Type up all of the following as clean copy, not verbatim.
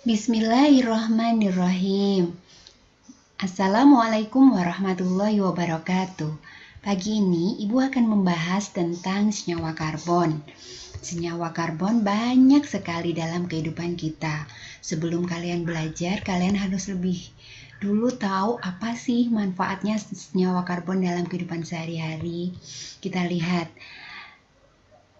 Bismillahirrahmanirrahim. Assalamualaikum warahmatullahi wabarakatuh. Pagi ini Ibu akan membahas tentang senyawa karbon. Senyawa karbon banyak sekali dalam kehidupan kita. Sebelum kalian belajar, kalian harus lebih dulu tahu apa sih manfaatnya senyawa karbon dalam kehidupan sehari-hari. Kita lihat.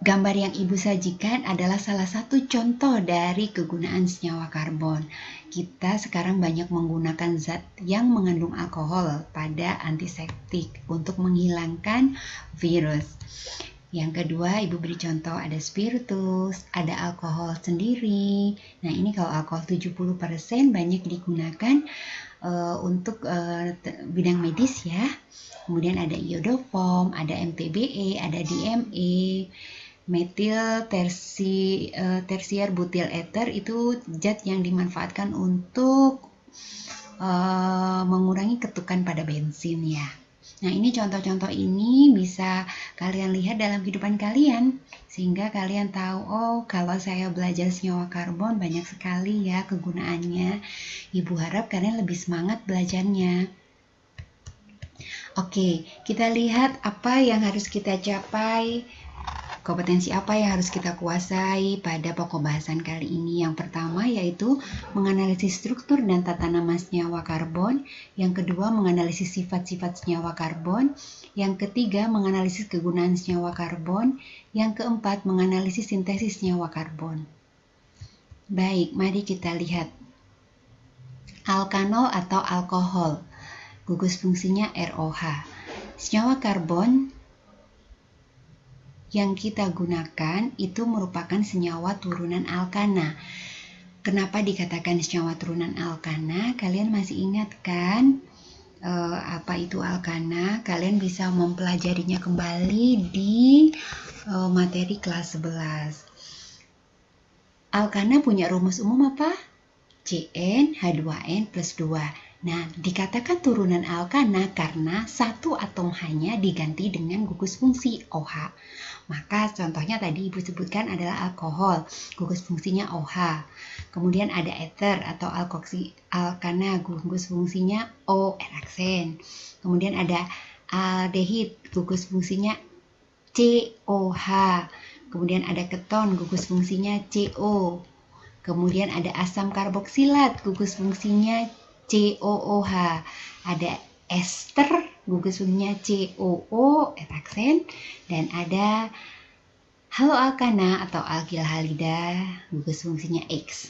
Gambar yang Ibu sajikan adalah salah satu contoh dari kegunaan senyawa karbon. Kita sekarang banyak menggunakan zat yang mengandung alkohol pada antiseptik untuk menghilangkan virus. Yang kedua, Ibu beri contoh ada spiritus, ada alkohol sendiri. Nah, ini kalau alkohol 70% banyak digunakan untuk bidang medis ya. Kemudian ada iodoform, ada MTBE, ada DME. Metil tersier butyl ether itu zat yang dimanfaatkan untuk mengurangi ketukan pada bensin ya. Nah, ini contoh-contoh ini bisa kalian lihat dalam kehidupan kalian sehingga kalian tahu, oh kalau saya belajar senyawa karbon banyak sekali ya kegunaannya. Ibu harap kalian lebih semangat belajarnya. Oke, kita lihat apa yang harus kita capai. Kompetensi apa yang harus kita kuasai pada pokok bahasan kali ini? Yang pertama yaitu menganalisis struktur dan tata nama senyawa karbon. Yang kedua menganalisis sifat-sifat senyawa karbon. Yang ketiga menganalisis kegunaan senyawa karbon. Yang keempat menganalisis sintesis senyawa karbon. Baik, mari kita lihat. Alkanol atau alkohol. Gugus fungsinya ROH. Senyawa karbon yang kita gunakan itu merupakan senyawa turunan alkana. Kenapa dikatakan senyawa turunan alkana? Kalian masih ingat kan apa itu alkana? Kalian bisa mempelajarinya kembali di materi kelas 11. Alkana punya rumus umum apa? CnH2n plus 2. Nah, dikatakan turunan alkana karena satu atom hanya diganti dengan gugus fungsi OH. Maka contohnya tadi Ibu sebutkan adalah alkohol, gugus fungsinya OH. Kemudian ada ether atau alkana, gugus fungsinya O-eraksen. Kemudian ada aldehid, gugus fungsinya COH. Kemudian ada keton, gugus fungsinya CO. Kemudian ada asam karboksilat, gugus fungsinya COOH. Ada ester, gugus fungsinya COO, eraksen. Dan ada haloalkana atau alkil halida, gugus fungsinya X.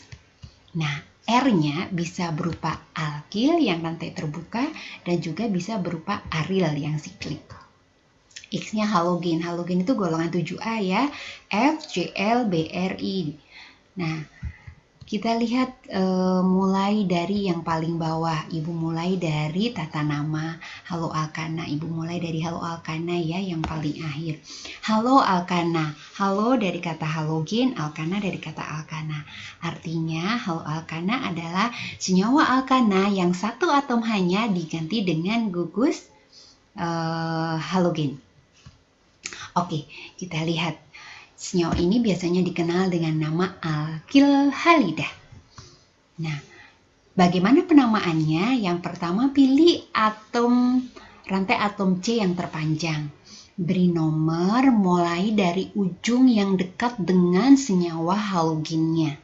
Nah, R-nya bisa berupa alkil yang rantai terbuka dan juga bisa berupa aril yang siklik. X-nya halogen. Halogen itu golongan 7A ya. FCl, BRI. Nah, kita lihat mulai dari yang paling bawah. Ibu mulai dari tata nama haloalkana. Ibu mulai dari haloalkana ya, yang paling akhir. Haloalkana. Halo dari kata halogen, alkana dari kata alkana. Artinya haloalkana adalah senyawa alkana yang satu atom hanya diganti dengan gugus halogen. Oke, kita lihat. Senyawa ini biasanya dikenal dengan nama alkil halida. Nah, bagaimana penamaannya? Yang pertama pilih rantai atom C yang terpanjang. Beri nomor mulai dari ujung yang dekat dengan senyawa halogennya.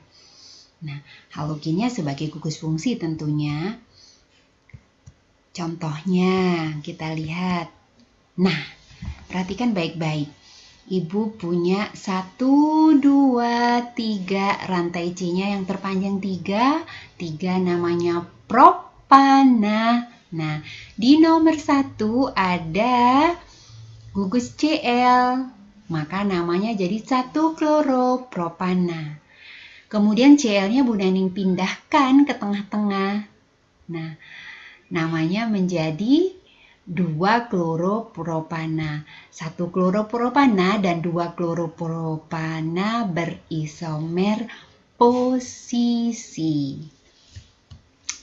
Nah, halogennya sebagai gugus fungsi tentunya. Contohnya kita lihat. Nah, perhatikan baik-baik. Ibu punya 1, 2, 3 rantai C-nya yang terpanjang 3 namanya propana. Nah, di nomor 1 ada gugus Cl, maka namanya jadi 1-kloropropana. Kemudian Cl-nya Bu Naning pindahkan ke tengah-tengah. Nah, namanya menjadi 2-kloropropana. 1-kloropropana dan 2-kloropropana berisomer posisi.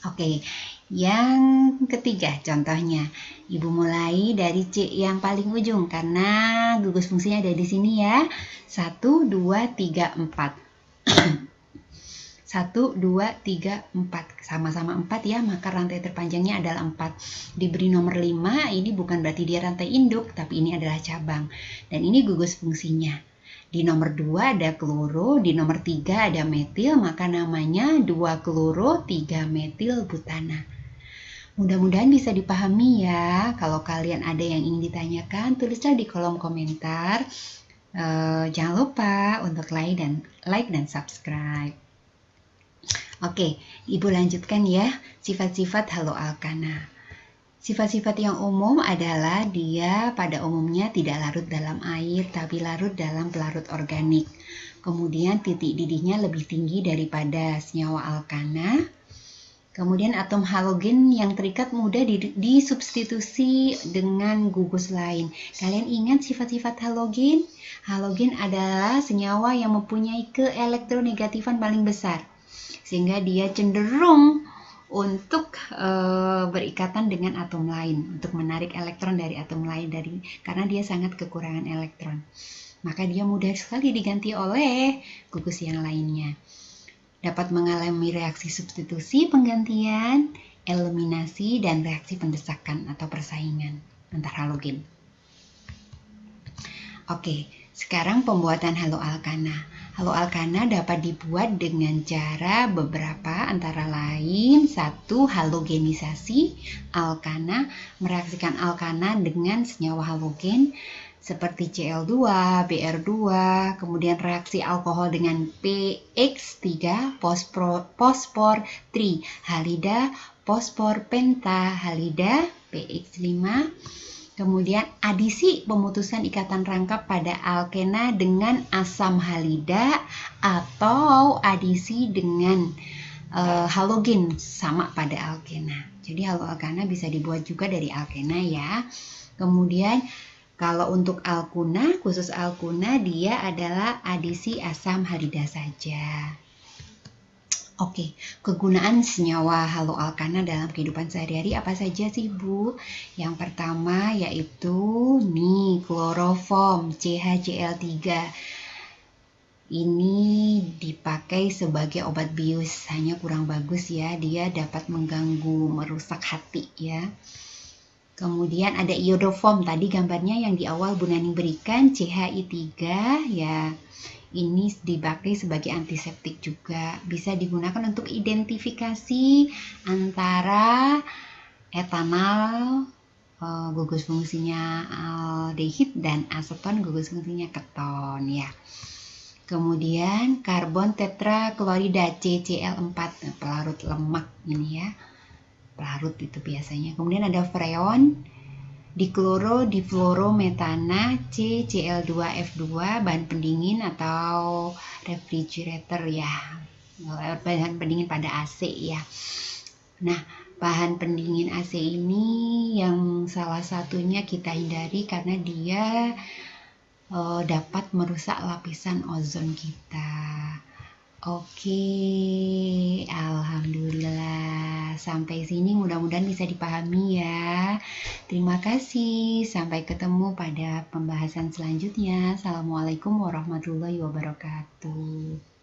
Oke, yang ketiga contohnya. Ibu mulai dari C yang paling ujung karena gugus fungsinya ada di sini ya. 1, 2, 3, 4. 1 1, 2, 3, 4. Sama-sama 4 ya, maka rantai terpanjangnya adalah 4. Diberi nomor 5, ini bukan berarti dia rantai induk, tapi ini adalah cabang. Dan ini gugus fungsinya. Di nomor 2 ada kloro, di nomor 3 ada metil, maka namanya 2-kloro 3-metil butana. Mudah-mudahan bisa dipahami ya. Kalau kalian ada yang ingin ditanyakan, tulislah di kolom komentar. Jangan lupa untuk like dan subscribe. Oke, Ibu lanjutkan ya, sifat-sifat haloalkana. Sifat-sifat yang umum adalah dia pada umumnya tidak larut dalam air, tapi larut dalam pelarut organik. Kemudian titik didihnya lebih tinggi daripada senyawa alkana. Kemudian atom halogen yang terikat mudah disubstitusi dengan gugus lain. Kalian ingat sifat-sifat halogen? Halogen adalah senyawa yang mempunyai keelektronegatifan paling besar, sehingga dia cenderung untuk berikatan dengan atom lain, untuk menarik elektron dari atom lain karena dia sangat kekurangan elektron. Maka dia mudah sekali diganti oleh gugus yang lainnya. Dapat mengalami reaksi substitusi, penggantian, eliminasi, dan reaksi pendesakan atau persaingan antar halogen. Oke, sekarang pembuatan haloalkana. Haloalkana dapat dibuat dengan cara beberapa, antara lain 1. Halogenisasi alkana, mereaksikan alkana dengan senyawa halogen seperti Cl2, Br2, kemudian reaksi alkohol dengan PX3, fosfor tri, halida, fosfor penta, halida, PX5, kemudian adisi pemutusan ikatan rangkap pada alkena dengan asam halida atau adisi dengan halogen sama pada alkena. Jadi haloalkana bisa dibuat juga dari alkena ya. Kemudian kalau untuk alkuna, khusus alkuna, dia adalah adisi asam halida saja. Oke, kegunaan senyawa haloalkana dalam kehidupan sehari-hari apa saja sih, Bu? Yang pertama yaitu kloroform CHCl3. Ini dipakai sebagai obat bius, hanya kurang bagus ya, dia dapat mengganggu, merusak hati ya. Kemudian ada iodoform, tadi gambarnya yang di awal Bu Nani berikan, CHI3 ya. Ini dipakai sebagai antiseptik juga. Bisa digunakan untuk identifikasi antara etanol, gugus fungsinya aldehid, dan aseton, gugus fungsinya keton ya. Kemudian karbon tetraklorida CCl4, pelarut lemak ini ya. Pelarut itu biasanya. Kemudian ada freon, difluorometana, CCl2F2, bahan pendingin atau refrigerator ya, bahan pendingin pada AC ya. Nah, bahan pendingin AC ini yang salah satunya kita hindari karena dia dapat merusak lapisan ozon kita. Oke, alhamdulillah. Sampai sini mudah-mudahan bisa dipahami ya. Terima kasih. Sampai ketemu pada pembahasan selanjutnya. Assalamualaikum warahmatullahi wabarakatuh.